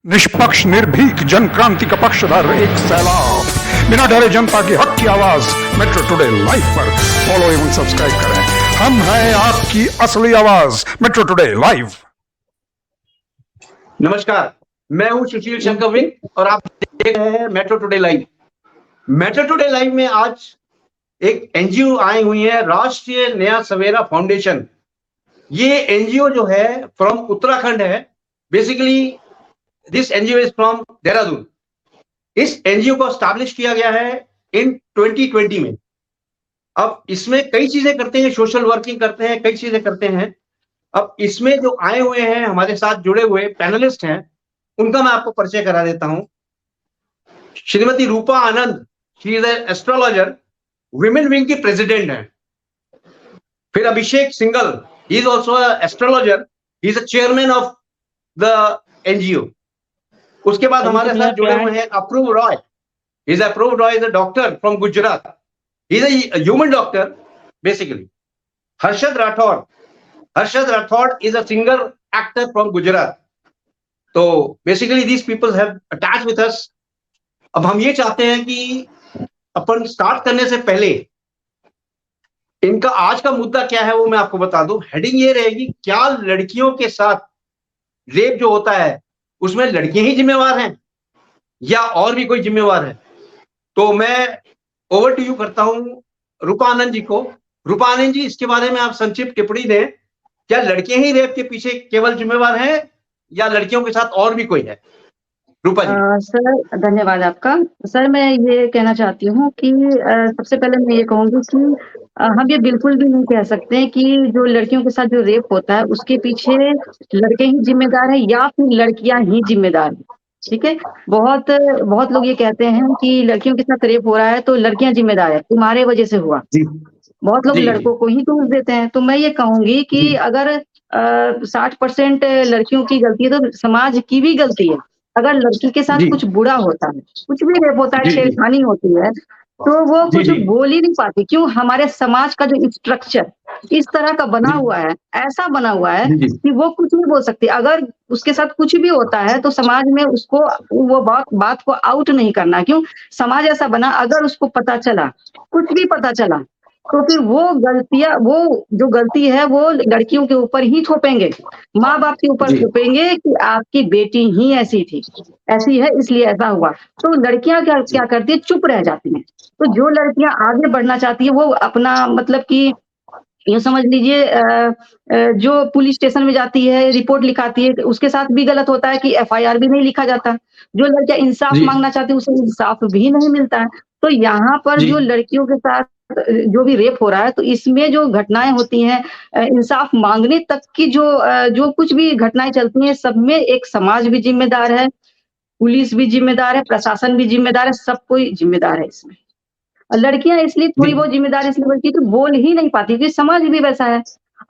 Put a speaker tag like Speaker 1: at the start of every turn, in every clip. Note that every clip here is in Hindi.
Speaker 1: निष्पक्ष निर्भीक जन क्रांति का पक्षधर एक सैलाब, बिना डरे जनता की हक की आवाज मेट्रो टुडे लाइव पर फॉलो एवं सब्सक्राइब करें। हम हैं आपकी असली आवाज मेट्रो टुडे लाइव।
Speaker 2: नमस्कार, मैं हूं सुशील शंकर विंग और आप देख रहे हैं metro today live. Metro today live में आज एक एनजीओ आई हुई है, राष्ट्रीय नया सवेरा फाउंडेशन। ये एनजीओ जो है फ्रॉम उत्तराखंड है। Basically this NGO is from Dehradun. इस एनजीओ को एस्टैब्लिश किया गया है इन 2020 में। अब इसमें कई चीजें करते हैं, सोशल वर्किंग करते हैं, कई चीजें करते हैं। अब इसमें जो आए हुए हैं हमारे साथ जुड़े हुए पैनलिस्ट हैं, उनका मैं आपको परिचय करा देता हूं। Shrimati Roopa Anand, she is astrologer, women wing की प्रेसिडेंट है। फिर Abhishek Singhal, he is also astrologer, he is chairman of the NGO. उसके बाद हमारे साथ जुड़े हुए हैं Apurva Roy, is Apurva Roy is a doctor from Gujarat, he is a human doctor basically. Harshad Rathore, Harshad Rathod is a singer actor from Gujarat. So basically these people have attached with us. अब हम ये चाहते हैं कि अपन स्टार्ट करने से पहले इनका आज का मुद्दा क्या है वो मैं आपको बता दूं। हेडिंग ये रहेगी, क्या लड़कियों के साथ रेप जो होता है उसमें लड़कियां ही जिम्मेवार हैं या और भी कोई जिम्मेवार है? तो मैं ओवर टू यू करता हूं रूपा आनंद जी को। रूपा आनंद जी, इसके बारे में आप संक्षिप्त टिप्पणी दें। क्या लड़कियां ही रेप के पीछे केवल जिम्मेवार हैं या लड़कियों के साथ और भी कोई है? रूपा जी।
Speaker 3: सर धन्यवाद आपका। सर मैं ये कहना चाहती हूँ कि सबसे पहले मैं ये कहूँगी कि हम ये बिल्कुल भी नहीं कह सकते हैं कि जो लड़कियों के साथ जो रेप होता है उसके पीछे लड़के ही जिम्मेदार है या फिर लड़कियां ही जिम्मेदार है। ठीक है, बहुत बहुत लोग ये कहते हैं कि लड़कियों के साथ रेप हो रहा है तो लड़कियां जिम्मेदार है, तुम्हारे वजह से हुआ। बहुत लोग लड़कों को ही दोष देते हैं। तो मैं ये कहूंगी कि अगर 60% लड़कियों की गलती है तो समाज की भी गलती है। अगर लड़की के साथ कुछ बुरा होता है, कुछ भी रेप होता है, छेड़खानी होती है, तो वो कुछ बोल ही नहीं पाती। क्यों? हमारे समाज का जो स्ट्रक्चर इस तरह का बना हुआ है, ऐसा बना हुआ है कि वो कुछ नहीं बोल सकती। अगर उसके साथ कुछ भी होता है तो समाज में उसको वो बात को आउट नहीं करना। क्यों? समाज ऐसा बना, अगर उसको पता चला, कुछ भी पता चला, तो फिर वो जो गलती है वो लड़कियों के ऊपर ही थोपेंगे, माँ बाप के ऊपर थोपेंगे कि आपकी बेटी ही ऐसी थी, ऐसी है इसलिए ऐसा हुआ। तो लड़कियां क्या करती है? चुप रह जाती हैं। तो जो लड़कियां आगे बढ़ना चाहती है वो अपना मतलब कि ये समझ लीजिए जो पुलिस स्टेशन में जाती है, रिपोर्ट लिखाती है, उसके साथ भी गलत होता है कि एफआईआर भी नहीं लिखा जाता। जो लड़कियां इंसाफ मांगना चाहती है उसे इंसाफ भी नहीं मिलता है। तो यहाँ पर जो लड़कियों के साथ जो भी रेप हो रहा है, तो इसमें जो घटनाएं होती हैं, इंसाफ मांगने तक की जो कुछ भी घटनाएं चलती हैं, सब में एक समाज भी जिम्मेदार है, पुलिस भी जिम्मेदार है, प्रशासन भी जिम्मेदार है, सब कोई जिम्मेदार है इसमें। लड़कियां इसलिए थोड़ी बहुत जिम्मेदार इसलिए बनती है कि बोल ही नहीं पाती, क्योंकि समाज भी वैसा है।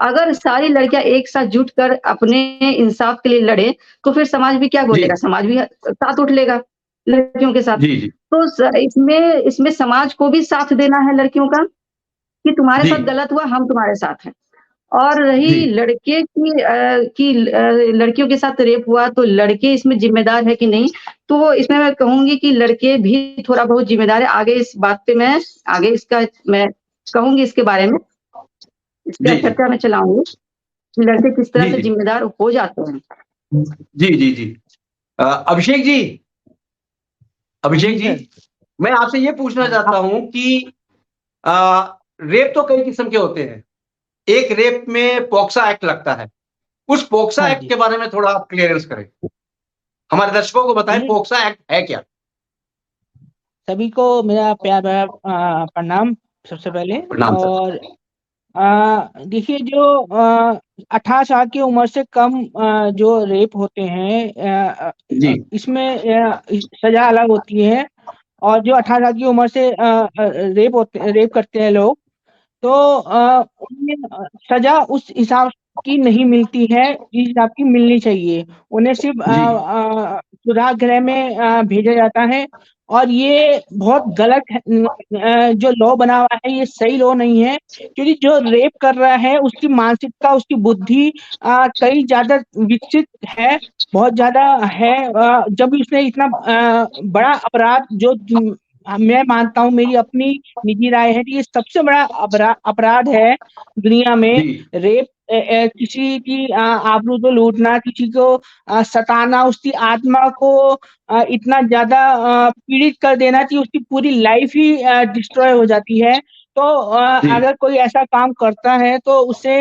Speaker 3: अगर सारी लड़कियां एक साथ जुट कर अपने इंसाफ के लिए लड़े तो फिर समाज भी क्या बोलेगा? समाज भी साथ उठ लेगा लड़कियों के साथ। तो इसमें समाज को भी साथ देना है लड़कियों का कि तुम्हारे साथ गलत हुआ, हम तुम्हारे साथ हैं। और रही लड़के की लड़कियों के साथ रेप हुआ तो लड़के इसमें जिम्मेदार है कि नहीं, तो इसमें मैं कहूंगी कि लड़के भी थोड़ा बहुत जिम्मेदार है। आगे इस बात पे मैं कहूंगी इसके बारे में, इसका चर्चा में चलाऊंगी कि लड़के किस तरह से जिम्मेदार हो जाते हैं।
Speaker 2: जी। अभिषेक जी, मैं आपसे ये पूछना चाहता हूं कि रेप तो कई किस्म के होते हैं। एक रेप में पॉक्सा एक्ट लगता है, उस पॉक्सा एक्ट के बारे में थोड़ा आप क्लियरेंस करें, हमारे दर्शकों को बताएं पॉक्सा एक्ट है क्या।
Speaker 4: सभी को मेरा प्यार भरा प्रणाम सबसे पहले। और देखिए, जो 18 साल की उम्र से कम जो रेप होते हैं, इसमें सजा अलग होती है। और जो 18 साल की उम्र से रेप करते हैं लोग, तो उन्हें सजा उस हिसाब की नहीं मिलती है जिस हिसाब की मिलनी चाहिए। उन्हें सिर्फ सुराग गृह में भेजा जाता है और ये बहुत गलत है। जो लॉ बना हुआ है ये सही लॉ नहीं है, क्योंकि जो रेप कर रहा है उसकी मानसिकता, उसकी बुद्धि कई ज्यादा विकसित है, बहुत ज्यादा है। जब उसने इतना बड़ा अपराध, जो मैं मानता हूँ, मेरी अपनी निजी राय है कि ये सबसे बड़ा अपराध है दुनिया में,
Speaker 2: जी
Speaker 4: रेप। किसी की आबरू को लूटना, किसी को सताना, उसकी आत्मा को इतना ज्यादा पीड़ित कर देना कि उसकी पूरी लाइफ ही डिस्ट्रॉय हो जाती है। तो
Speaker 2: जी
Speaker 4: अगर कोई ऐसा काम करता है तो उसे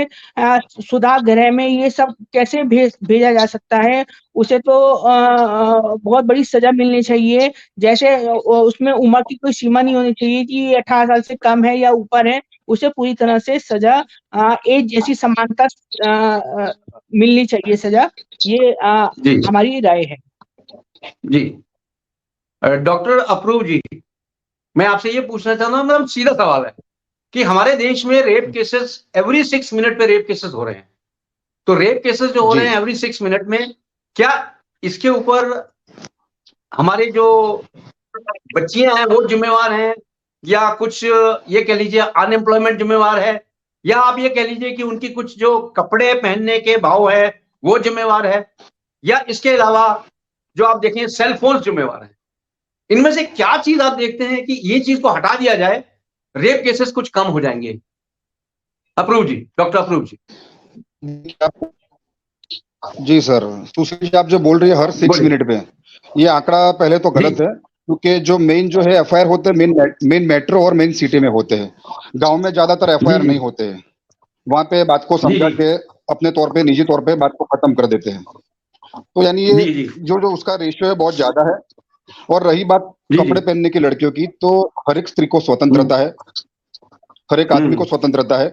Speaker 4: सुधार गृह में ये सब कैसे भेजा जा सकता है? उसे तो बहुत बड़ी सजा मिलनी चाहिए। जैसे उसमें उम्र की कोई सीमा नहीं होनी चाहिए कि 18 साल से कम है या ऊपर है। उसे पूरी तरह से सजा, एज जैसी समानता मिलनी चाहिए सजा। ये
Speaker 2: जी
Speaker 4: हमारी राय है।
Speaker 2: जी। डॉक्टर अप्रूव जी, मैं आपसे ये पूछना चाहता हूँ, मतलब सीधा सवाल है कि हमारे देश में रेप केसेस एवरी 6 मिनट पे रेप केसेस हो रहे हैं। तो रेप केसेस जो हो
Speaker 1: जी
Speaker 2: रहे हैं एवरी 6 मिनट में, क्या इसके ऊपर हमारे जो बच्चियां हैं वो जिम्मेवार हैं, या कुछ ये कह लीजिए अनएम्प्लॉयमेंट जिम्मेवार है, या आप ये कह लीजिए कि उनकी कुछ जो कपड़े पहनने के भाव है वो जिम्मेवार है, या इसके अलावा जो आप देखें सेल फोन जिम्मेवार है? इनमें से क्या चीज आप देखते हैं कि ये चीज को हटा दिया जाए, रेप केसेस कुछ कम हो जाएंगे? अप्रूव जी, डॉक्टर अप्रूव जी।
Speaker 5: जी सर, सुशील जी आप जो बोल रही है हर 6
Speaker 2: बोलिए।
Speaker 5: मिनट पे, ये आंकड़ा पहले तो गलत है, क्योंकि जो मेन जो है एफआईआर होते हैं मेन मेट्रो और मेन सिटी में होते हैं। गांव में ज्यादातर एफआईआर
Speaker 2: जी
Speaker 5: नहीं होते हैं। वहां पे बात को समझा
Speaker 2: जी
Speaker 5: के अपने तौर पे, निजी तौर पे बात को खत्म कर देते हैं। तो यानी ये
Speaker 2: जी जी
Speaker 5: जो जो उसका रेशियो है बहुत ज्यादा है। और रही बात
Speaker 2: जी
Speaker 5: कपड़े पहनने की लड़कियों की, तो हर एक स्त्री को स्वतंत्रता है, हर एक आदमी को स्वतंत्रता है।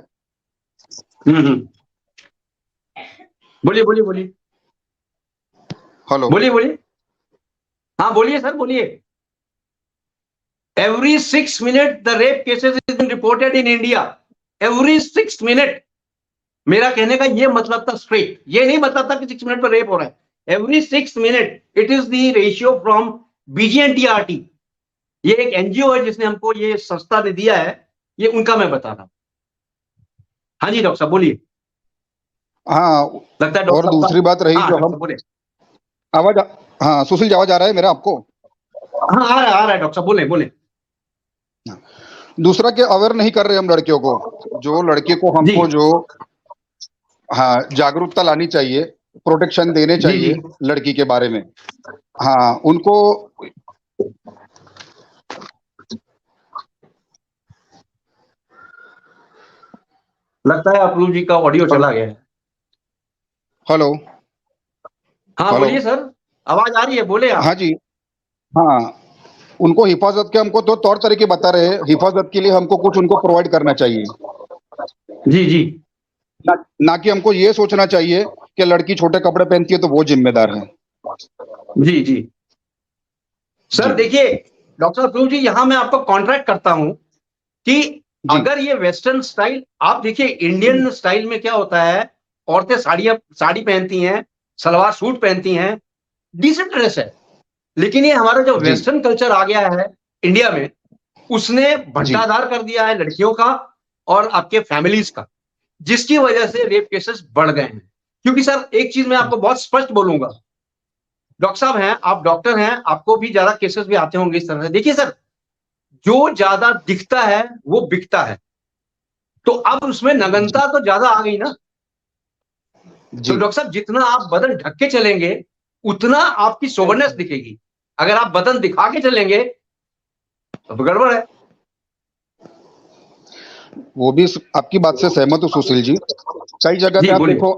Speaker 2: हम्म। बोलिए बोलिए बोलिए
Speaker 5: हेलो।
Speaker 2: बोलिए बोलिए। हाँ बोलिए सर, बोलिए। Every 6 minute the rape cases is reported in India, every 6 minute. मेरा कहने का ये मतलब था स्ट्रेट, ये नहीं मतलब था कि 6 मिनट पर रेप हो रहा है। Every 6 minute, it is the ratio from BGNTRT. ये एक एनजीओ है जिसने हमको ये संस्था ने दिया है, ये उनका मैं बता रहा हूं। हाँ जी डॉक्टर साहब बोलिए।
Speaker 5: हाँ,
Speaker 2: लगता है
Speaker 5: और
Speaker 2: डॉक्टर
Speaker 5: दूसरी
Speaker 2: साहब
Speaker 5: बात रही
Speaker 2: हाँ
Speaker 5: जो
Speaker 2: डॉक्टर
Speaker 5: हम
Speaker 2: साहब बोले।
Speaker 5: आवाज हाँ सुशील जी, आवाज आ रहा है मेरा आपको?
Speaker 2: हाँ आ रहा है डॉक्टर साहब, बोले बोले।
Speaker 5: दूसरा के अवेयर नहीं कर रहे हम लड़कियों को, जो लड़की को
Speaker 2: जी
Speaker 5: हमको जो हाँ जागरूकता लानी चाहिए, प्रोटेक्शन देने
Speaker 2: जी जी
Speaker 5: चाहिए लड़की के बारे में। हाँ उनको
Speaker 2: लगता है अप्रूव जी का ऑडियो चला गया है।
Speaker 5: हेलो।
Speaker 2: हाँ
Speaker 5: हेलो।
Speaker 2: बोलिए सर, आवाज आ रही है, बोले
Speaker 5: हाँ
Speaker 2: आप।
Speaker 5: जी। हाँ, उनको हिफाजत के हमको तो तौर तरीके बता रहे हैं। हिफाजत के लिए हमको कुछ उनको प्रोवाइड करना चाहिए,
Speaker 2: जी जी
Speaker 5: ना कि हमको ये सोचना चाहिए कि लड़की छोटे कपड़े पहनती है तो वो जिम्मेदार है।
Speaker 2: जी जी। सर
Speaker 5: जी
Speaker 2: देखिए डॉक्टर अप्रूव जी, यहां मैं आपको कॉन्ट्रैक्ट करता हूं कि
Speaker 5: जी
Speaker 2: अगर ये वेस्टर्न स्टाइल, आप देखिए इंडियन स्टाइल में क्या होता है, औरतें साड़ी पहनती हैं, सलवार सूट पहनती हैं, डिसेंट ड्रेस है। लेकिन ये हमारा जो
Speaker 5: जी
Speaker 2: वेस्टर्न कल्चर आ गया है इंडिया में, उसने
Speaker 5: जी
Speaker 2: भंटाधार कर दिया है लड़कियों का और आपके फैमिलीज का, जिसकी वजह से रेप केसेस बढ़ गए हैं। क्योंकि सर एक चीज मैं आपको बहुत स्पष्ट बोलूंगा, डॉक्टर साहब हैं आप, डॉक्टर हैं, आपको भी ज्यादा केसेस भी आते होंगे इस तरह से। देखिए सर, जो ज्यादा दिखता है वो बिकता है, तो अब उसमें नग्नता तो ज्यादा आ गई ना। तो
Speaker 5: जी।
Speaker 2: डॉक्टर साहब जितना आप बदन ढक के चलेंगे उतना आपकी सोबरनेस दिखेगी। अगर आप बदन दिखा के चलेंगे तो गड़बड़ है।
Speaker 5: वो भी आपकी बात से सहमत हूँ सुशील जी। कई जगह पे
Speaker 2: जी
Speaker 5: आप
Speaker 2: बोलिए।
Speaker 5: देखो,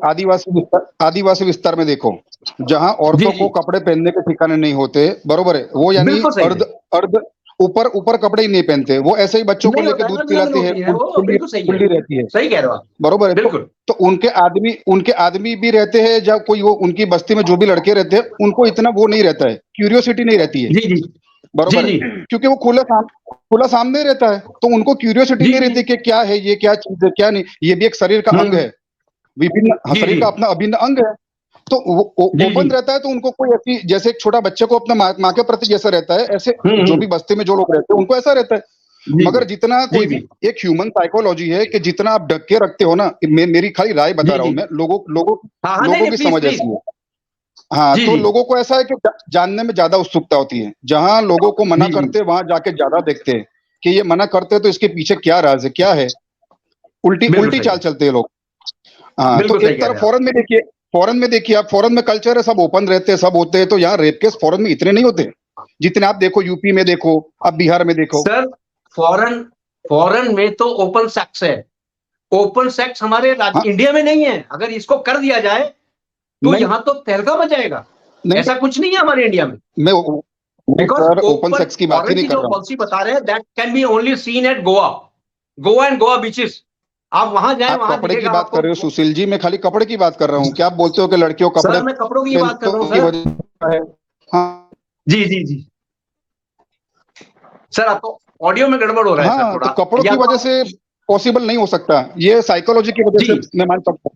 Speaker 5: आदिवासी विस्तार में देखो, जहां
Speaker 2: जी
Speaker 5: औरतों
Speaker 2: जी
Speaker 5: को कपड़े पहनने के ठिकाने नहीं होते, बरोबर है, वो यानी
Speaker 2: बिल्कुल सही है।
Speaker 5: अर्ध अर्ध ऊपर ऊपर कपड़े ही नहीं पहनते, वो ऐसे ही बच्चों को
Speaker 2: नहीं
Speaker 5: लेके
Speaker 2: होता है,
Speaker 5: दूध
Speaker 2: नग्न
Speaker 5: पिलाती है,
Speaker 2: होती है, वो
Speaker 5: खुली
Speaker 2: बिल्कुल सही है।
Speaker 5: खुली रहती है,
Speaker 2: सही कह रहे हो आप।
Speaker 5: बरोबर है।
Speaker 2: बिल्कुल।
Speaker 5: तो उनके आदमी भी रहते हैं, जब कोई वो उनकी बस्ती में जो भी लड़के रहते हैं उनको इतना वो नहीं रहता है, क्यूरियोसिटी नहीं रहती है,
Speaker 2: जी जी जी
Speaker 5: बरोबर है,
Speaker 2: जी
Speaker 5: क्योंकि वो खुला सामने रहता है, तो उनको क्यूरियोसिटी
Speaker 2: जी
Speaker 5: नहीं
Speaker 2: जी
Speaker 5: रहती कि क्या है ये, क्या चीज है क्या नहीं। ये भी एक शरीर का अंग है, विभिन्न
Speaker 2: जी
Speaker 5: शरीर
Speaker 2: जी
Speaker 5: का अपना अभिन्न अंग है। तो वो
Speaker 2: जी,
Speaker 5: ओपन
Speaker 2: जी।
Speaker 5: रहता है, तो उनको कोई ऐसी, जैसे एक छोटा बच्चे को अपने माँ के प्रति जैसा रहता है, ऐसे जो भी बस्ती में जो लोग रहते हैं उनको ऐसा रहता है।
Speaker 2: जी,
Speaker 5: मगर
Speaker 2: जी।
Speaker 5: जितना
Speaker 2: जी,
Speaker 5: कोई
Speaker 2: जी।
Speaker 5: भी एक ह्यूमन साइकोलॉजी है कि जितना आप ढक के रखते हो ना, मेरी खाली राय बता
Speaker 2: जी,
Speaker 5: रहा हूं
Speaker 2: जी।
Speaker 5: मैं, लोगों लोगों
Speaker 2: हाँ, हाँ, नहीं,
Speaker 5: लोगों
Speaker 2: नहीं,
Speaker 5: की
Speaker 2: प्लीज़,
Speaker 5: समझ
Speaker 2: प्लीज़।
Speaker 5: ऐसी है। हाँ,
Speaker 2: जी,
Speaker 5: तो
Speaker 2: जी।
Speaker 5: लोगों को ऐसा है कि जानने में ज्यादा उत्सुकता होती है। जहां लोगों को मना
Speaker 2: जी, जी।
Speaker 5: करते हैं, वहां जाके ज्यादा देखते हैं कि ये मना करते हैं तो इसके पीछे क्या राज है, क्या है। उल्टी
Speaker 2: बिल्कुल
Speaker 5: उल्टी
Speaker 2: सही
Speaker 5: चाल
Speaker 2: है।
Speaker 5: चलते हैं लोग। हाँ, तो
Speaker 2: बिल्कुल सही
Speaker 5: एक
Speaker 2: कह
Speaker 5: तरफ
Speaker 2: रहे हैं आप।
Speaker 5: फॉरेन में देखिए आप, फॉरेन में कल्चर है, सब ओपन रहते हैं, सब होते हैं। तो यहाँ रेप केस फॉरेन में इतने नहीं होते जितने आप देखो यूपी में, देखो आप बिहार में देखो।
Speaker 2: सर, फॉरेन फॉरेन में तो ओपन सेक्स है। ओपन सेक्स हमारे
Speaker 5: हाँ,
Speaker 2: इंडिया में नहीं है। अगर इसको कर दिया जाए तो
Speaker 5: नहीं
Speaker 2: यहाँ तो तहलका मच जाएगा।
Speaker 5: नहीं,
Speaker 2: ऐसा कुछ नहीं है हमारे इंडिया में।
Speaker 5: मैं
Speaker 2: because
Speaker 5: sir open
Speaker 2: open
Speaker 5: sex की बात ही
Speaker 2: फॉरेन
Speaker 5: नहीं
Speaker 2: की
Speaker 5: कर
Speaker 2: जो
Speaker 5: रहा हूँ।
Speaker 2: पॉलिसी बता रहे हैं that can be only seen at Goa. Goa and Goa beaches. आप वहां जाएं,
Speaker 5: आप
Speaker 2: वहां
Speaker 5: कपड़े की
Speaker 2: दिखेगा
Speaker 5: बात
Speaker 2: आपको।
Speaker 5: कर रहे हो सुशील जी, मैं खाली कपड़े की बात कर रहा हूँ। क्या आप बोलते हो कि लड़कियों कपड़े
Speaker 2: सर, मैं कपड़ों की बात कर रहा हूँ
Speaker 5: पहनने की
Speaker 2: सर।
Speaker 5: वजह है? हाँ,
Speaker 2: जी, जी, जी। सर, आपको ऑडियो में गड़बड़ हो रहा है सर
Speaker 5: हाँ, तो
Speaker 2: थोड़ा।
Speaker 5: कपड़ों
Speaker 2: या
Speaker 5: की
Speaker 2: तो
Speaker 5: वजह
Speaker 2: आप।
Speaker 5: से पॉसिबल नहीं हो सकता, ये साइकोलॉजी की वजह
Speaker 2: जी।
Speaker 5: से मैं मान सकता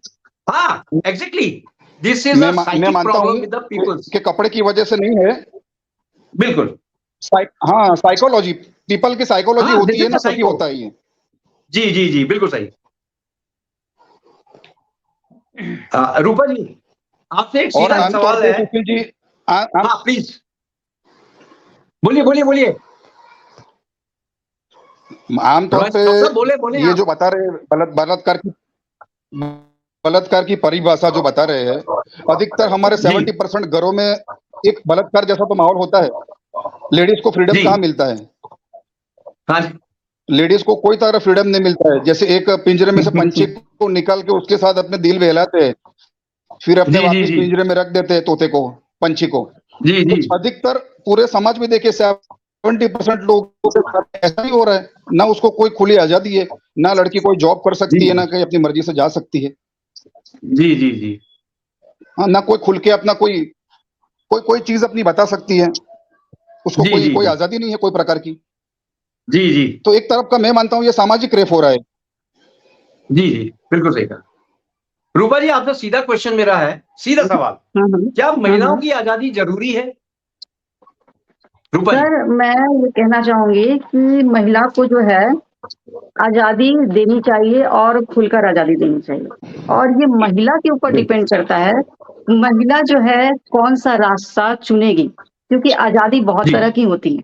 Speaker 2: हाँ, एग्जैक्टली। दिस
Speaker 5: हूँ।
Speaker 2: इज अ
Speaker 5: मैं
Speaker 2: साइकिक
Speaker 5: मानता
Speaker 2: प्रॉब्लम
Speaker 5: हूँ
Speaker 2: विद द पीपल्स।
Speaker 5: कि कपड़े की वजह से नहीं है।
Speaker 2: बिल्कुल।
Speaker 5: हाँ, साइकोलॉजी, पीपल की साइकोलॉजी
Speaker 2: हाँ,
Speaker 5: होती
Speaker 2: दिस
Speaker 5: है
Speaker 2: इज
Speaker 5: ना,
Speaker 2: अ
Speaker 5: तभी
Speaker 2: साइको।
Speaker 5: होता है ये।
Speaker 2: जी, जी, जी, बिल्कुल सही। रूपा जी, आपसे एक
Speaker 5: और
Speaker 2: सीधा
Speaker 5: आमतौर
Speaker 2: सवाल
Speaker 5: पे
Speaker 2: है।
Speaker 5: सुशील जी, आम
Speaker 2: हाँ, प्लीज बोलिए, बोलिए, बोलिए।
Speaker 5: आमतौर पे
Speaker 2: डॉक्टर साहब, बोले बोले
Speaker 5: ये
Speaker 2: आप।
Speaker 5: जो बता रहे हैं, बलात्कार की परिभाषा जो बता रहे हैं, अधिकतर हमारे
Speaker 2: जी,
Speaker 5: 70% घरों में एक बलात्कार जैसा तो माहौल होता है। लेडीज को फ्रीडम
Speaker 2: जी।
Speaker 5: कहाँ मिलता है?
Speaker 2: हाँ जी।
Speaker 5: लेडीज को कोई तरह फ्रीडम नहीं मिलता है। जैसे एक पिंजरे में से पंछी को निकाल के उसके साथ अपने दिल बहलाते हैं, फिर अपने
Speaker 2: जी, जी,
Speaker 5: वापिस
Speaker 2: जी।
Speaker 5: पिंजरे में रख देते हैं तोते को, पंछी को।
Speaker 2: जी,
Speaker 5: तो
Speaker 2: जी।
Speaker 5: अधिकतर पूरे समाज में देखिए 70% लोगों के साथ ऐसा ही हो रहा है। ना उसको कोई खुली आजादी है, ना लड़की कोई जॉब कर
Speaker 2: जी,
Speaker 5: सकती है, ना कहीं अपनी मर्जी से जा सकती है।
Speaker 2: जी, जी, जी।
Speaker 5: हाँ, ना कोई खुल के अपना कोई कोई कोई चीज अपनी बता सकती है। उसको
Speaker 2: जी,
Speaker 5: कोई
Speaker 2: जी,
Speaker 5: कोई
Speaker 2: जी।
Speaker 5: आजादी नहीं है कोई प्रकार की।
Speaker 2: जी, जी।
Speaker 5: तो एक तरफ का मैं मानता हूँ ये सामाजिक रेप हो रहा है।
Speaker 2: जी, जी, बिल्कुल सही कहा। रूपा जी, आपसे सीधा क्वेश्चन मेरा है, सीधा सवाल। क्या महिलाओं
Speaker 3: हम्म।
Speaker 2: की आजादी जरूरी है? रूपा जी।
Speaker 3: सर, मैं ये कहना चाहूंगी कि महिला को जो है आजादी देनी चाहिए और खुलकर आजादी देनी चाहिए। और ये महिला के ऊपर
Speaker 2: बिल्कुल।
Speaker 3: डिपेंड करता है, महिला जो है कौन सा रास्ता चुनेगी, क्योंकि आजादी बहुत
Speaker 2: जी,
Speaker 3: तरह की होती है।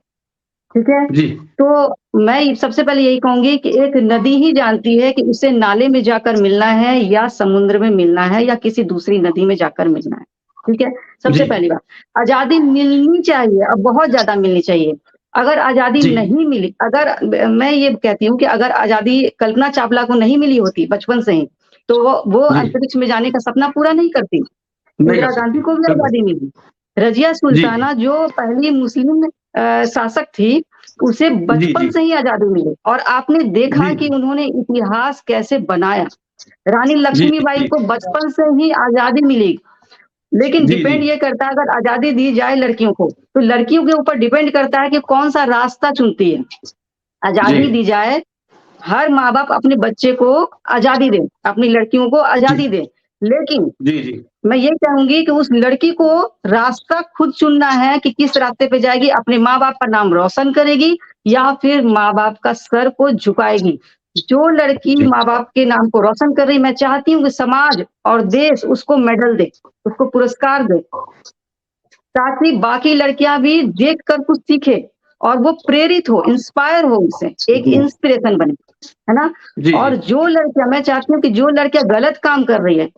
Speaker 3: ठीक है?
Speaker 2: जी,
Speaker 3: तो मैं सबसे पहले यही कहूंगी कि एक नदी ही जानती है कि उसे नाले में जाकर मिलना है या समुद्र में मिलना है या किसी दूसरी नदी में जाकर मिलना है। ठीक है? सबसे
Speaker 2: जी,
Speaker 3: पहली बात, आजादी मिलनी चाहिए और बहुत ज्यादा मिलनी चाहिए। अगर आजादी
Speaker 2: जी,
Speaker 3: नहीं मिली, अगर मैं ये कहती हूँ कि अगर आजादी कल्पना चावला को नहीं मिली होती बचपन से ही, तो वो
Speaker 2: जी।
Speaker 3: अंतरिक्ष में जाने का सपना पूरा नहीं करती।
Speaker 2: नहीं कर
Speaker 3: इंदिरा गांधी
Speaker 2: सकती।
Speaker 3: को भी
Speaker 2: बिल्कुल।
Speaker 3: आजादी मिली। रजिया
Speaker 2: जी, जी,
Speaker 3: सुल्ताना जो पहली मुस्लिम शासक थी, उसे
Speaker 2: जी,
Speaker 3: बचपन
Speaker 2: जी,
Speaker 3: से ही आजादी मिली और आपने देखा
Speaker 2: जी,
Speaker 3: कि उन्होंने इतिहास कैसे बनाया। रानी
Speaker 2: जी,
Speaker 3: लक्ष्मीबाई
Speaker 2: जी,
Speaker 3: को बचपन से ही आजादी मिली। लेकिन
Speaker 2: जी, जी,
Speaker 3: डिपेंड ये करता है, अगर आजादी दी जाए लड़कियों को, तो लड़कियों के ऊपर डिपेंड करता है कि कौन सा रास्ता चुनती है।
Speaker 2: जी,
Speaker 3: आजादी दी जाए, हर माँ-बाप अपने बच्चे को आजादी दें, अपनी लड़कियों को
Speaker 2: जी,
Speaker 3: आजादी दें। लेकिन
Speaker 2: जी, जी,
Speaker 3: मैं ये कहूँगी कि उस लड़की को रास्ता खुद चुनना है कि किस रास्ते पे जाएगी, अपने माँ-बाप का नाम रोशन करेगी या फिर माँ-बाप का सर को झुकाएगी। जो लड़की
Speaker 2: जी,
Speaker 3: माँ-बाप के नाम को रोशन कर रही, मैं चाहती हूँ कि समाज और देश उसको मेडल दे, उसको पुरस्कार दे, ताकि बाकी लड़कियाँ भी देखकर कुछ सीखें और वो प्रेरित हो, इंस्पायर हो उनसे, एक इंस्पिरेशन बने, है ना?
Speaker 2: जी,
Speaker 3: और
Speaker 2: जी।
Speaker 3: जो लड़कियाँ, मैं चाहती हूँ कि जो लड़कियाँ गलत काम कर रही है,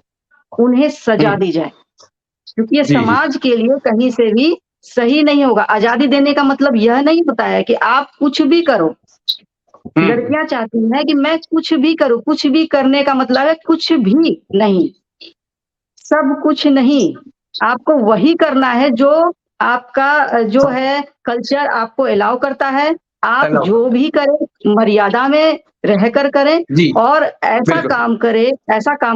Speaker 3: उन्हें सजा
Speaker 2: हुँ,
Speaker 3: दी जाए। क्योंकि ये
Speaker 2: जी, जी,
Speaker 3: समाज के लिए कहीं से भी सही नहीं होगा। आज़ादी देने का मतलब यह नहीं होता है कि आप कुछ भी करो।
Speaker 2: हुँ,
Speaker 3: लड़कियाँ चाहती हैं कि मैं कुछ भी करूँ, कुछ भी करने का मतलब है कुछ भी नहीं, सब कुछ नहीं। आपको वही करना है जो आपका जो है कल्चर आपको अलाउ करता है, आप
Speaker 2: Allow
Speaker 3: जो भी करें मर्यादा में रहकर करें
Speaker 2: जी
Speaker 3: और ऐसा
Speaker 2: बिल्कुल
Speaker 3: काम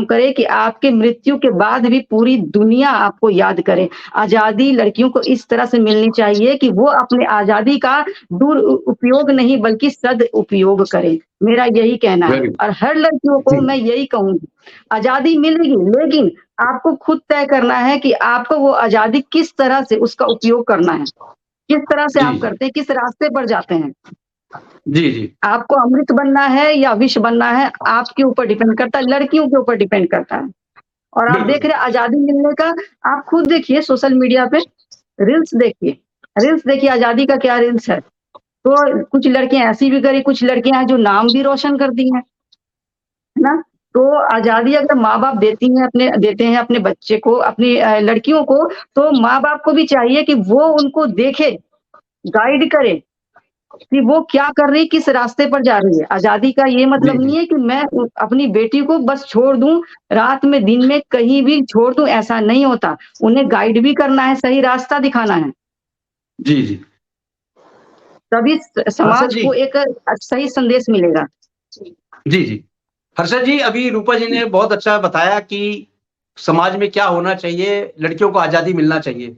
Speaker 3: करे कि आपकी मृत्यु के बाद भी पूरी दुनिया आपको याद करे। आज़ादी लड़कियों को इस तरह से मिलनी चाहिए कि वो अपने आज़ादी का दुरुपयोग नहीं बल्कि सदुपयोग करें। मेरा यही कहना है
Speaker 2: वेरी
Speaker 3: और हर लड़कियों को
Speaker 2: जी
Speaker 3: मैं यही कहूँगी, आज़ादी मिलेगी लेकिन आपको खुद तय करना है कि आपको वो आज़ादी किस तरह से उसका उपयोग करना है। किस तरह से
Speaker 2: जी
Speaker 3: आप करते हैं, किस रास्ते पर जाते हैं।
Speaker 2: जी जी
Speaker 3: आपको अमृत बनना है या विष बनना है, आपके ऊपर डिपेंड करता है, लड़कियों के ऊपर डिपेंड करता है। और आप
Speaker 2: बिल्कुल
Speaker 3: देख रहे हैं आज़ादी मिलने का, आप खुद देखिए सोशल मीडिया पे रील्स देखिए आज़ादी का क्या रील्स है। तो कुछ लड़कियाँ ऐसी भी करी, कुछ लड़कियाँ हैं जो नाम भी रोशन कर दी हैं, है ना? तो आज़ादी अगर माँ-बाप देते हैं अपने बच्चे को, अपनी लड़कियों को, तो माँ-बाप को भी चाहिए कि वो उनको देखे, गाइड करे कि वो क्या कर रही है, किस रास्ते पर जा रही है। आज़ादी का ये
Speaker 2: जी
Speaker 3: मतलब
Speaker 2: जी
Speaker 3: नहीं है कि मैं अपनी बेटी को बस छोड़ दूँ, रात में, दिन में कहीं भी छोड़ दूँ, ऐसा नहीं होता। उन्हें गाइड भी करना है, सही रास्ता दिखाना है।
Speaker 2: जी जी
Speaker 3: तभी
Speaker 2: हर्षद
Speaker 3: समाज
Speaker 2: जी
Speaker 3: को एक सही संदेश मिलेगा।
Speaker 2: जी जी हर्षद जी, अभी रूपा जी ने बहुत अच्छा बताया कि समाज में क्या होना चाहिए, लड़कियों को आजादी मिलना चाहिए।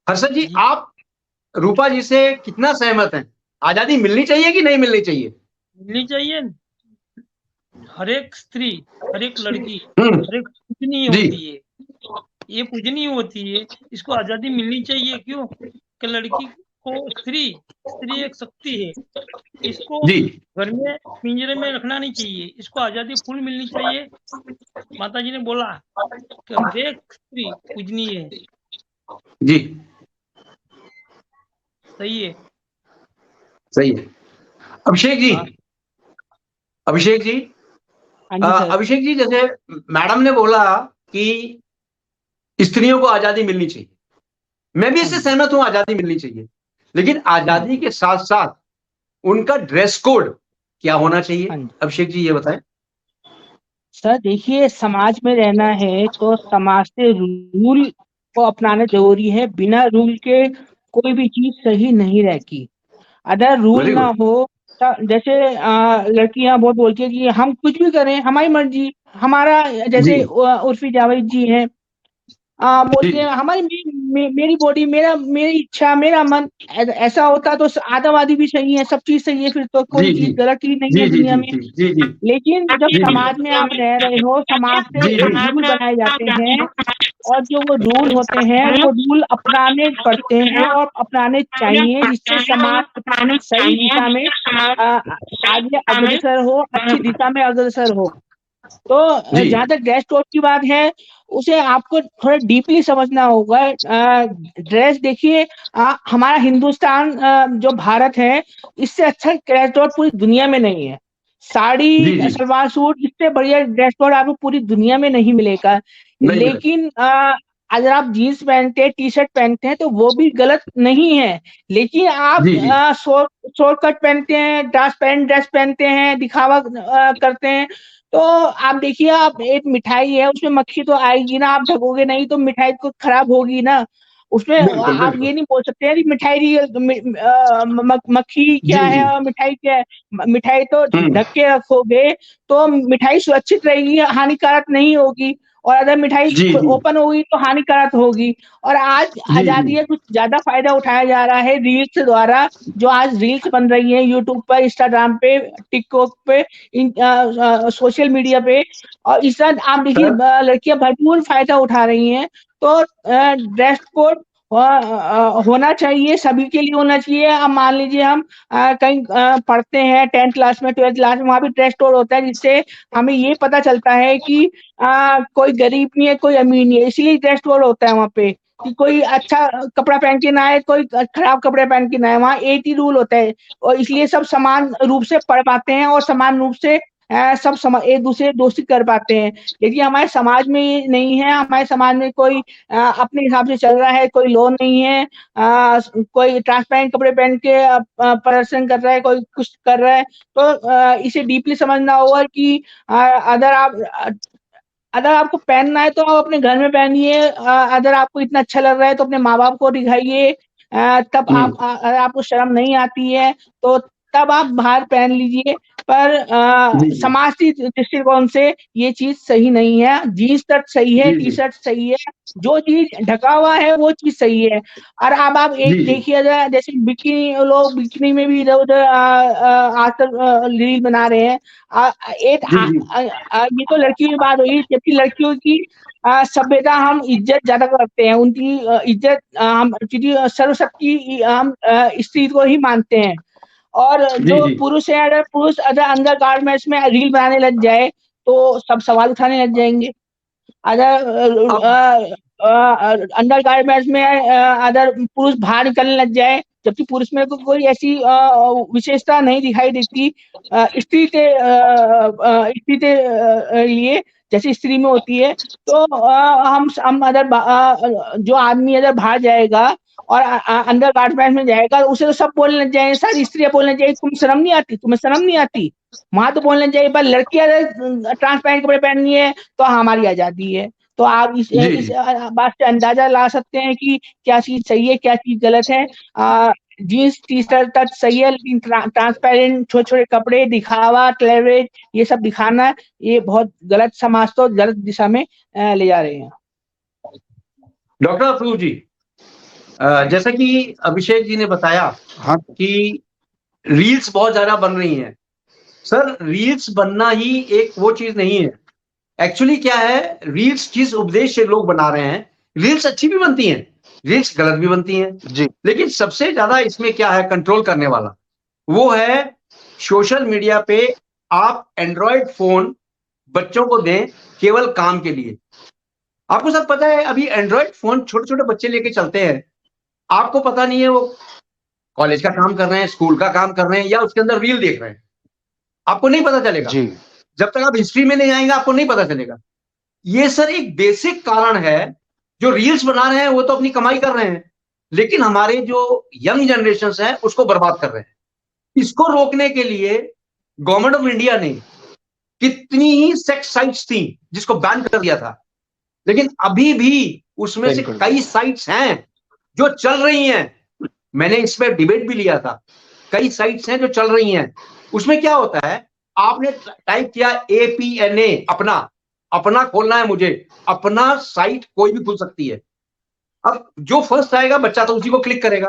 Speaker 2: हर्षद जी,
Speaker 6: जी
Speaker 2: आप रूपा जी से कितना सहमत हैं? आजादी मिलनी चाहिए कि नहीं मिलनी चाहिए?
Speaker 6: मिलनी चाहिए। हर एक स्त्री, हर एक लड़की,
Speaker 2: हम्म
Speaker 6: हर एक पूजनीय
Speaker 2: जी
Speaker 6: होती है। ये पूजनीय होती है, इसको आजादी मिलनी चाहिए। क्यों? कि लड़की को स्त्री एक शक्ति है। इसको
Speaker 2: जी
Speaker 6: घर में पिंजरे में रखना नहीं चाहिए, इसको आजादी फुल मिलनी चाहिए। माता जी ने बोला कि हर एक स्त्री पूजनीय है।
Speaker 2: जी
Speaker 6: सही है।
Speaker 2: सही है। अभिषेक जी,
Speaker 6: हाँ
Speaker 2: अभिषेक जी,
Speaker 4: हाँ जी सर।
Speaker 2: अभिषेक जी, जैसे मैडम ने बोला कि स्त्रियों को आजादी मिलनी चाहिए, मैं भी
Speaker 4: हाँ
Speaker 2: इससे
Speaker 4: जी।
Speaker 2: सहमत हूं, आजादी मिलनी चाहिए। लेकिन
Speaker 4: हाँ जी।
Speaker 2: आजादी के साथ साथ उनका ड्रेस कोड क्या होना चाहिए?
Speaker 4: हाँ जी।
Speaker 2: अभिषेक जी ये बताएं।
Speaker 4: सर देखिए, समाज में रहना है तो समाज से रूल को अपनाना जरूरी है। बिना रूल के कोई भी चीज सही नहीं रहती। अगर रूल
Speaker 2: वेरी
Speaker 4: ना
Speaker 2: गुड।
Speaker 4: हो जैसे लड़कियां बहुत बोलती है कि हम कुछ भी करें, हमारी मर्जी, हमारा,
Speaker 2: जी
Speaker 4: जैसे उर्फी जावेद जी हैं,
Speaker 2: जी
Speaker 4: बोलते हैं हमारी मेरी बॉडी, मेरी इच्छा, मेरा मन। ऐसा होता तो आतंकवादी भी सही है, सब चीज सही है, फिर तो कोई
Speaker 2: जी जी
Speaker 4: चीज गलत ही नहीं
Speaker 2: जी
Speaker 4: है
Speaker 2: जी
Speaker 4: दुनिया
Speaker 2: जी
Speaker 4: में।
Speaker 2: जी जी जी
Speaker 4: लेकिन जब
Speaker 2: जी जी
Speaker 4: समाज में आप रह रहे हो, समाज से
Speaker 2: जी जी
Speaker 4: रूल बनाए जाते हैं और जो वो रूल होते हैं वो रूल अपनाने पड़ते हैं और अपनाने चाहिए, जिससे समाज सही दिशा में आगे अग्रसर हो, अच्छी दिशा में अग्रसर हो। तो
Speaker 2: जी
Speaker 4: जहाँ तक ड्रेस कोड की बात है, उसे आपको थोड़ा डीपली समझना होगा। ड्रेस देखिए, हमारा हिंदुस्तान, जो भारत है, इससे अच्छा ड्रेस कोड पूरी दुनिया में नहीं है। साड़ी,
Speaker 2: जी जी
Speaker 4: सलवार सूट, इससे बढ़िया ड्रेस कोड आपको पूरी दुनिया में नहीं मिलेगा।
Speaker 2: नहीं मिले।
Speaker 4: लेकिन अगर आप जीन्स पहनते हैं, टी शर्ट पहनते हैं, तो वो भी गलत नहीं है। लेकिन आप
Speaker 2: जी जी
Speaker 4: शॉर्ट कट पहनते हैं, ड्रेस पहनते हैं, दिखावा करते हैं, तो आप देखिए, आप एक मिठाई है, उसमें मक्खी तो आएगी ना, आप ढकोगे नहीं तो मिठाई तो खराब होगी ना। उसमें
Speaker 2: बिल्कुल
Speaker 4: आप
Speaker 2: बिल्कुल।
Speaker 4: ये नहीं बोल सकते हैं कि मिठाई मक्खी क्या
Speaker 2: जी
Speaker 4: है
Speaker 2: जी
Speaker 4: और मिठाई क्या है। मिठाई तो
Speaker 2: हम्म
Speaker 4: ढक के रखोगे तो मिठाई सुरक्षित रहेगी, हानिकारक नहीं होगी। और अगर मिठाई
Speaker 2: जी जी
Speaker 4: ओपन होगी तो हानिकारक होगी। और आज
Speaker 2: जी जी
Speaker 4: आजादी का कुछ ज्यादा फायदा उठाया जा रहा है रील्स द्वारा। जो आज रील्स बन रही है यूट्यूब पर, इंस्टाग्राम पे, टिकटॉक पे, सोशल मीडिया पे, और इस तरह आप देखिए
Speaker 2: सर
Speaker 4: लड़कियां भरपूर फायदा उठा रही हैं। तो ड्रेस कोड होना चाहिए, सभी के लिए होना चाहिए। अब मान लीजिए हम कहीं पढ़ते हैं 10th क्लास में, 12th क्लास में, वहाँ भी ड्रेस कोड होता है, जिससे हमें ये पता चलता है कि कोई गरीब नहीं है, कोई अमीर नहीं है, इसलिए ड्रेस कोड होता है वहाँ पे, कि कोई अच्छा कपड़ा पहन के ना आए, कोई खराब कपड़े पहन के ना आए। वहाँ एक ही रूल होता है और इसलिए सब समान रूप से पढ़ पाते हैं और समान रूप से सब एक दूसरे से दोस्ती कर पाते हैं। लेकिन हमारे समाज में ये नहीं है। हमारे समाज में कोई अपने हिसाब से चल रहा है, कोई लॉ नहीं है। कोई ट्रांसपेरेंट कपड़े पहन के प्रदर्शन कर रहा है, कोई कुछ कर रहा है। तो इसे डीपली समझना होगा कि अगर आपको पहनना है तो आप अपने घर में पहनिए। अगर आपको इतना अच्छा लग रहा है तो अपने माँ बाप को दिखाइए। तब आप अगर आपको शर्म नहीं आती है तो तब आप बाहर पहन लीजिए, पर समाज की दृष्टिकोण से ये चीज सही नहीं है। जीन्स तक सही है, टी शर्ट सही है, जो चीज ढका हुआ है वो चीज सही है। और अब आप एक देखिए, जैसे बिकिनी, लोग बिकिनी में भी इधर उधर आकर रील बना रहे हैं। ये तो लड़कियों की बात हुई, जबकि लड़कियों की सभ्यता हम इज्जत ज्यादा करते हैं, उनकी इज्जत हम सर्वशक्ति हम स्त्री को ही मानते हैं। और जो पुरुष है, अगर पुरुष अंडर गारमेंट्स में रील बनाने लग जाए तो सब सवाल उठाने लग जाएंगे। अगर अंडर गारमेंट्स में अगर पुरुष बाहर निकलने लग जाए, जबकि पुरुष में कोई ऐसी विशेषता नहीं दिखाई देती स्त्री के लिए जैसे स्त्री में होती है। तो हम अगर जो आदमी अगर बाहर जाएगा और अंडर गारमेंट में जाएगा, उसे तो सब बोलने लग जाएंगे, सारी स्त्रियां बोलने जाएगी तुम्हें शर्म नहीं आती, तुम्हें शर्म नहीं आती। वहां तो बोलने जाएगी, पर लड़कियां ट्रांसपेरेंट कपड़े पहननी है तो हमारी आजादी है। तो आप इस बात से अंदाजा ला सकते हैं कि क्या चीज सही है, क्या चीज गलत है। जीन्स टी शर्ट तक सही है, लेकिन ट्रांसपेरेंट छोटे छोटे कपड़े, दिखावा, क्लेवरेज, ये सब दिखाना, ये बहुत गलत, समाज तो गलत दिशा में ले जा रहे हैं।
Speaker 2: डॉक्टर अफरूज जी, जैसा कि अभिषेक जी ने बताया कि रील्स बहुत ज्यादा बन रही हैं। सर, रील्स बनना ही एक वो चीज नहीं है। एक्चुअली क्या है, रील्स जिस उपदेश से लोग बना रहे हैं, रील्स अच्छी भी बनती हैं, रील्स गलत भी बनती हैं जी। लेकिन सबसे ज्यादा इसमें क्या है कंट्रोल करने वाला, वो है सोशल मीडिया पे आप एंड्रॉयड फोन बच्चों को दें केवल काम के लिए। आपको सब पता है, अभी एंड्रॉयड फोन छोटे छोटे बच्चे लेके चलते हैं, आपको पता नहीं है वो कॉलेज का काम कर रहे हैं, स्कूल का काम कर रहे हैं, या उसके अंदर रील देख रहे हैं, आपको नहीं पता चलेगा जी। जब तक आप हिस्ट्री में नहीं आएंगे आपको नहीं पता चलेगा। ये सर एक बेसिक कारण है। जो रील्स बना रहे हैं वो तो अपनी कमाई कर रहे हैं, लेकिन हमारे जो यंग जनरेशन है उसको बर्बाद कर रहे हैं। इसको रोकने के लिए गवर्नमेंट ऑफ इंडिया ने कितनी ही सेक्स साइट्स थी जिसको बैन कर दिया था, लेकिन अभी भी उसमें से कई साइट्स हैं जो चल रही हैं। मैंने इसमें डिबेट भी लिया था, कई साइट्स हैं जो चल रही हैं। उसमें क्या होता है, आपने टाइप किया APNA, अपना खोलना है मुझे, अपना साइट कोई भी खुल सकती है। अब जो फर्स्ट आएगा बच्चा तो उसी को क्लिक करेगा।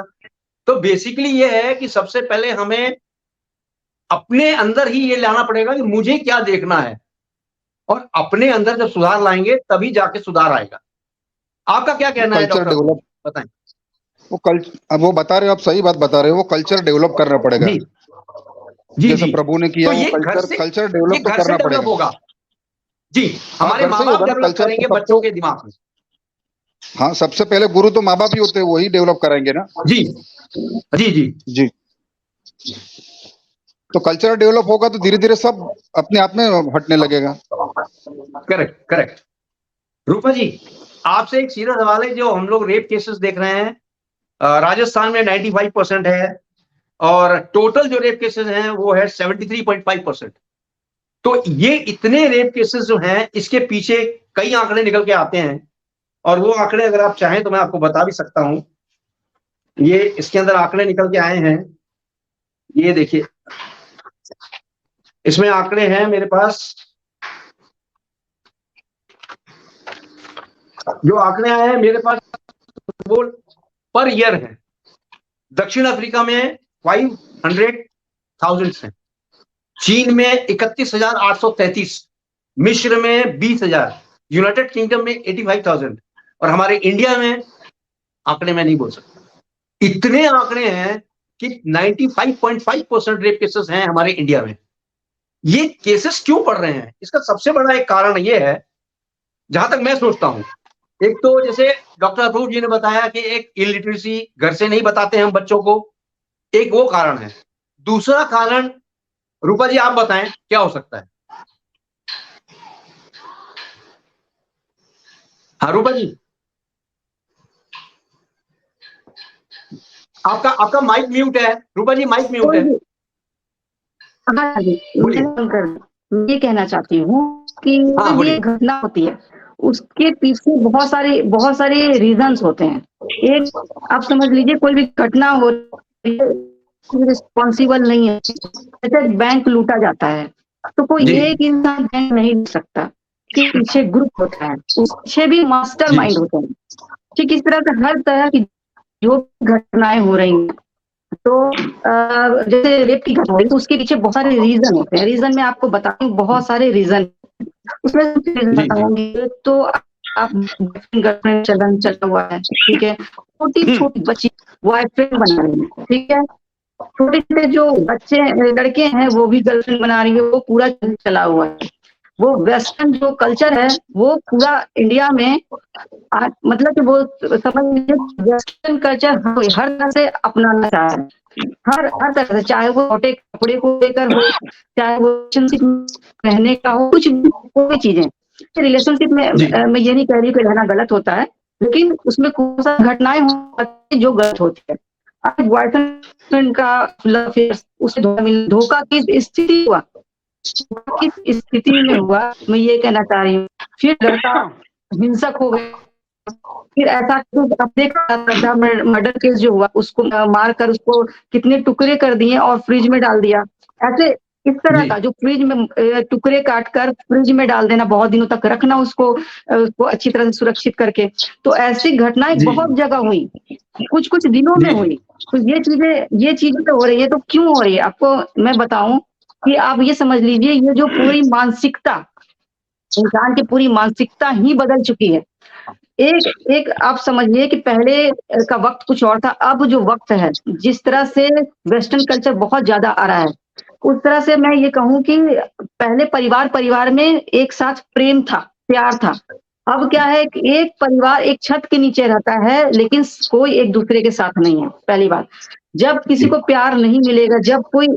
Speaker 2: तो बेसिकली ये है कि सबसे पहले हमें अपने अंदर ही ये लाना पड़ेगा कि मुझे क्या देखना है, और अपने अंदर जब सुधार लाएंगे तभी जाके सुधार आएगा। आपका क्या कहना है डॉक्टर, बताएं।
Speaker 5: अब वो बता रहे हो, आप सही बात बता रहे हो, वो कल्चर डेवलप करना पड़ेगा जी, जैसे प्रभु ने किया,
Speaker 2: तो
Speaker 5: वो कल्चर डेवलप तो करना पड़ेगा
Speaker 2: होगा जी। हमारे माँ बाप डेवलप करेंगे बच्चों के दिमाग में।
Speaker 5: हाँ, सबसे पहले गुरु तो माँ बाप ही होते हैं, वही डेवलप कराएंगे ना
Speaker 2: जी जी जी
Speaker 5: जी। तो कल्चर डेवलप होगा तो धीरे धीरे सब अपने आप में हटने लगेगा।
Speaker 2: Correct correct. रूपा जी, आपसे एक सीधा सवाल है, जो हम लोग रेप केसेस देख रहे हैं राजस्थान में 95% है, और टोटल जो रेप केसेस हैं वो है 73.5%। तो ये इतने रेप केसेस जो हैं, इसके पीछे कई आंकड़े निकल के आते हैं, और वो आंकड़े अगर आप चाहें तो मैं आपको बता भी सकता हूं। ये इसके अंदर आंकड़े निकल के आए हैं, ये देखिए, इसमें आंकड़े हैं मेरे पास। जो आंकड़े आए हैं मेरे पास वो पर ईयर है। दक्षिण अफ्रीका में 500,000 हैं, चीन में 31,833, मिस्र में 20,000, यूनाइटेड किंगडम में 85,000, और हमारे इंडिया में आंकड़े में नहीं बोल सकता। इतने आंकड़े हैं कि 95.5% रेप केसेस हैं हमारे इंडिया में। ये केसेस क्यों बढ़ रहे हैं, इसका सबसे बड़ा एक कारण ये है, जहां तक मैं सोचता हूं। एक तो जैसे डॉक्टर अफरूज जी ने बताया कि एक इलिटरेसी, घर से नहीं बताते हम बच्चों को, एक वो कारण है। दूसरा कारण, रूपा जी आप बताएं क्या हो सकता है। हाँ रूपा जी, आपका माइक म्यूट है। रूपा जी माइक म्यूट है।
Speaker 3: हाँ जी, मैं ये कहना चाहती हूँ कि ये घटना होती है उसके पीछे बहुत सारे रीजंस होते हैं। एक आप समझ लीजिए कोई भी घटना हो रही है, रिस्पॉन्सिबल नहीं है, जैसे बैंक लूटा जाता है तो कोई
Speaker 2: जी।
Speaker 3: एक इंसान बैंक नहीं लूट सकता, उसके पीछे ग्रुप होता है, उसके पीछे भी मास्टर
Speaker 2: जी।
Speaker 3: माइंड होते हैं। ठीक इस तरह से हर तरह की जो घटनाएं हो रही हैं तो जैसे रेप की घटना हुई तो उसके पीछे बहुत सारे रीजन होते हैं। रीजन में आपको बताऊं बहुत सारे रीजन, उसमें कुछ रीजन
Speaker 2: जी, जी।
Speaker 3: बताऊंगी। तो आप गर्लफ्रेंड चलन चला हुआ है, ठीक है, छोटी छोटी बच्ची बॉयफ्रेंड बना रही है, ठीक है, छोटे छोटे जो बच्चे लड़के हैं वो भी गर्लफ्रेंड बना रही है, वो पूरा चला हुआ है। वो वेस्टर्न जो कल्चर है वो पूरा इंडिया में मतलब कि वो समझ लीजिए वेस्टर्न कल्चर हर तरह से अपनाना चाह रहा है, हर तरह से, चाहे वो छोटे कपड़े को लेकर हो, चाहे वो रिलेशनशिप में रहने का हो, कुछ भी कोई चीजें रिलेशनशिप में
Speaker 2: जी।
Speaker 3: मैं ये नहीं कह रही कि रहना गलत होता है, लेकिन उसमें कौन सा घटनाएं होती है जो गलत होती है। अब बॉयफ्रेंड का लव अफेयर, उसे धोखा किस स्थिति हुआ, किस स्थिति में हुआ, मैं ये कहना चाह रही हूँ। फिर लड़का हिंसक हो गया, फिर ऐसा अब देखा मर्डर केस जो हुआ, उसको मारकर उसको कितने टुकड़े कर दिए और फ्रिज में डाल दिया। ऐसे इस तरह
Speaker 2: जी।
Speaker 3: का जो फ्रिज में टुकड़े काट कर फ्रिज में डाल देना, बहुत दिनों तक रखना उसको अच्छी तरह से सुरक्षित करके, तो ऐसी घटनाएं
Speaker 2: जी।
Speaker 3: बहुत जगह हुई, कुछ कुछ दिनों में
Speaker 2: जी।
Speaker 3: हुई। तो ये चीजें तो हो रही है, तो क्यों हो रही है आपको मैं बताऊं कि आप ये समझ लीजिए ये जो पूरी मानसिकता, इंसान की पूरी मानसिकता ही बदल चुकी है। एक आप समझिए कि पहले का वक्त कुछ और था, अब जो वक्त है जिस तरह से वेस्टर्न कल्चर बहुत ज्यादा आ रहा है, उस तरह से मैं ये कहूँ कि पहले परिवार में एक साथ प्रेम था, प्यार था। अब क्या है कि एक परिवार एक छत के नीचे रहता है लेकिन कोई एक दूसरे के साथ नहीं है। पहली बात, जब किसी को प्यार नहीं मिलेगा, जब कोई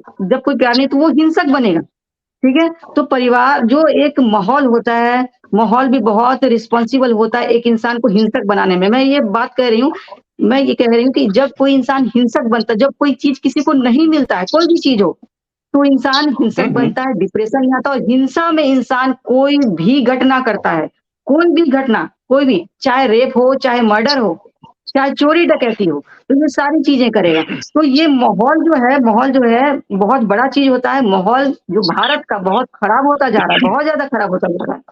Speaker 3: प्यार नहीं तो वो हिंसक बनेगा, ठीक है। तो परिवार जो एक माहौल होता है, माहौल भी बहुत रिस्पॉन्सिबल होता है एक इंसान को हिंसक बनाने में। मैं ये बात कह रही हूँ, मैं ये कह रही हूँ कि जब कोई इंसान हिंसक बनता है, जब कोई चीज किसी को नहीं मिलता है, कोई भी चीज हो, तो इंसान हिंसक बनता है, डिप्रेशन में आता है। और हिंसा में इंसान कोई भी घटना करता है, कोई भी घटना, कोई भी, चाहे रेप हो, चाहे मर्डर हो, चाहे चोरी डकैती हो, तो ये सारी चीजें करेगा। तो ये माहौल जो है बहुत बड़ा चीज होता है। माहौल जो भारत का बहुत खराब होता जा रहा है, बहुत ज्यादा खराब होता जा रहा है।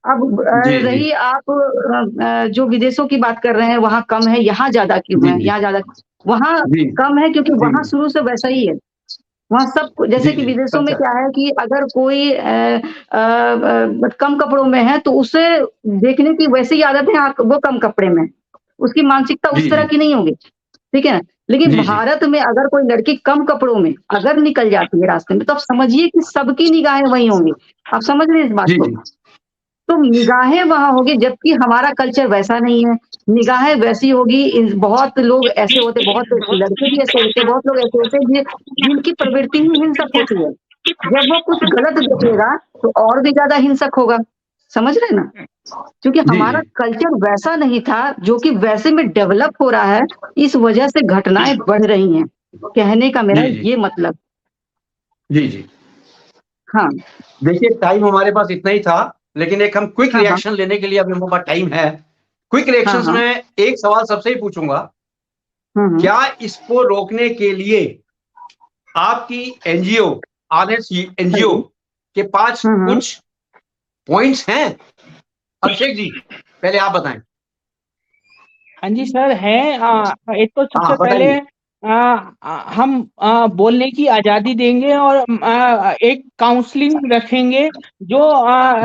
Speaker 3: अब
Speaker 2: जी, जी।
Speaker 3: रही आप जो विदेशों की बात कर रहे हैं, वहाँ कम है, यहाँ ज्यादा क्यों
Speaker 2: जी,
Speaker 3: है,
Speaker 2: जी।
Speaker 3: यहाँ ज्यादा, वहाँ
Speaker 2: जी।
Speaker 3: कम है क्योंकि
Speaker 2: जी।
Speaker 3: वहाँ शुरू से वैसा ही है। वहाँ सब जैसे
Speaker 2: जी,
Speaker 3: कि
Speaker 2: जी।
Speaker 3: विदेशों में
Speaker 2: कल्चर।
Speaker 3: क्या है कि अगर कोई कम कपड़ों में है तो उसे देखने की वैसी ही आदत है, वो कम कपड़े में है, उसकी मानसिकता
Speaker 2: जी,
Speaker 3: उस तरह
Speaker 2: जी।
Speaker 3: की नहीं होगी, ठीक है ना। लेकिन
Speaker 2: जी, जी।
Speaker 3: भारत में अगर कोई लड़की कम कपड़ों में अगर निकल जाती है रास्ते में, तो आप समझिए कि सबकी निगाहें वहीं होंगी। आप समझ रहे हैं इस बात
Speaker 2: जी,
Speaker 3: को?
Speaker 2: जी।
Speaker 3: तो निगाहें वहां होगी, जबकि हमारा कल्चर वैसा नहीं है। निगाहें वैसी होगी, बहुत लोग ऐसे होते, बहुत लड़के भी ऐसे होते, बहुत लोग ऐसे होते हैं जिनकी प्रवृत्ति ही हिंसक होती है। जब वो कुछ गलत देखेगा तो और भी ज्यादा हिंसक होगा, समझ रहे हैं ना। क्योंकि
Speaker 2: जी,
Speaker 3: हमारा
Speaker 2: जी।
Speaker 3: कल्चर वैसा नहीं था जो कि वैसे में डेवलप हो रहा है, इस वजह से घटनाएं बढ़ रही हैं। कहने का मेरा
Speaker 2: जी, जी।
Speaker 3: ये मतलब।
Speaker 2: जी, जी।
Speaker 3: हाँ
Speaker 2: देखिए टाइम हमारे पास इतना ही था, लेकिन एक हम क्विक
Speaker 3: हाँ हाँ
Speaker 2: रिएक्शन लेने के लिए अभी हमारे पास टाइम है। क्विक
Speaker 3: हाँ
Speaker 2: रिएक्शंस
Speaker 3: हाँ
Speaker 2: में एक सवाल सबसे ही पूछूंगा,
Speaker 3: हम्म
Speaker 2: क्या इसको रोकने के लिए आपकी एनजीओ, आरएस
Speaker 3: हाँ
Speaker 2: एनजीओ
Speaker 3: जी
Speaker 2: के पास
Speaker 3: हम्म
Speaker 2: कुछ पॉइंट्स हैं? अभिषेक जी, पहले आप बताएं।
Speaker 4: हाँ जी सर है। एक तो सबसे
Speaker 2: हाँ,
Speaker 4: पहले
Speaker 2: बताइए।
Speaker 4: हम बोलने की आजादी देंगे और एक काउंसलिंग रखेंगे जो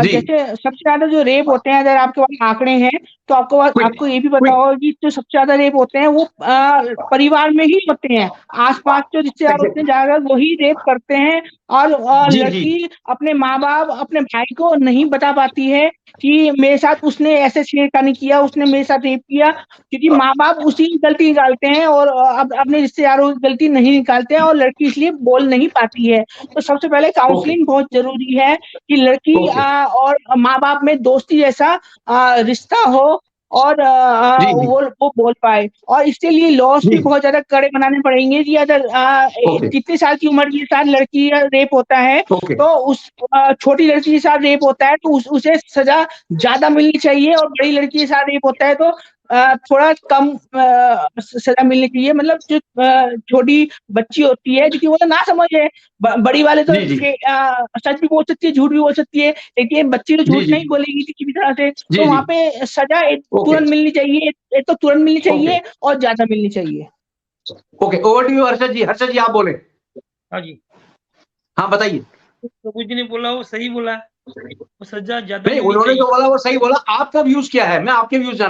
Speaker 2: जी।
Speaker 4: जैसे सबसे ज्यादा जो रेप होते हैं, अगर आपके पास आंकड़े हैं तो
Speaker 2: क्विक,
Speaker 4: आपको ये भी पता
Speaker 2: क्विक।
Speaker 4: होगा कि जो सबसे ज्यादा रेप होते हैं वो परिवार में ही होते हैं। आसपास जो रिश्तेदार होते हैं
Speaker 2: एग्जैक्टली।
Speaker 4: ज्यादा वही रेप करते हैं। और
Speaker 2: जी, जी।
Speaker 4: लड़की अपने माँ बाप अपने भाई को नहीं बता पाती है कि मेरे साथ उसने ऐसे छेड़खानी किया, उसने मेरे साथ रेप किया, क्योंकि माँ बाप उसी की गलती निकालते हैं और अपने रिश्तेदारों की गलती नहीं निकालते हैं, और लड़की इसलिए बोल नहीं पाती है। तो सबसे पहले
Speaker 2: ओके,
Speaker 4: काउंसलिंग बहुत जरूरी है कि लड़की
Speaker 2: ओके।
Speaker 4: और माँ बाप में दोस्ती जैसा रिश्ता हो, और
Speaker 2: जी, जी।
Speaker 4: वो बोल पाए, और इसके लिए लॉस भी
Speaker 2: जी।
Speaker 4: बहुत ज्यादा कड़े बनाने पड़ेंगे कि अगर
Speaker 2: ओके,
Speaker 4: कितने साल की उम्र के साथ लड़की का रेप होता है,
Speaker 2: ओके,
Speaker 4: तो उस छोटी लड़की के साथ रेप होता है तो उसे सजा ज्यादा मिलनी चाहिए, और बड़ी लड़की के साथ रेप होता है तो थोड़ा कम सजा मिलनी चाहिए। मतलब जो छोटी बच्ची होती है, क्योंकि वो तो ना समझ है, बड़ी वाले तो
Speaker 2: जी, जी,
Speaker 4: सच भी बोल सकती है, झूठ भी बोल सकती है, लेकिन बच्ची तो
Speaker 2: जी,
Speaker 4: झूठ
Speaker 2: जी,
Speaker 4: नहीं बोलेगी किसी भी तरह से।
Speaker 2: जी,
Speaker 4: तो वहाँ
Speaker 2: जी,
Speaker 4: पे सजा
Speaker 2: ओके,
Speaker 4: तुरंत मिलनी चाहिए, एक तो तुरंत मिलनी
Speaker 2: ओके,
Speaker 4: चाहिए और ज्यादा मिलनी चाहिए।
Speaker 2: Okay, over to you Harshad ji. Harshad ji आप बोले।
Speaker 6: हाँ जी,
Speaker 2: हाँ, बताइए।
Speaker 6: तो कुछ नहीं बोला, वो सही बोला, वो सजा ज्यादा
Speaker 2: नहीं,
Speaker 6: मिलनी
Speaker 2: उन्होंने
Speaker 6: चाहिए।
Speaker 2: जो बोला वो सही बोला, आपका व्यूज क्या है? मैं आपके व्यूज जानना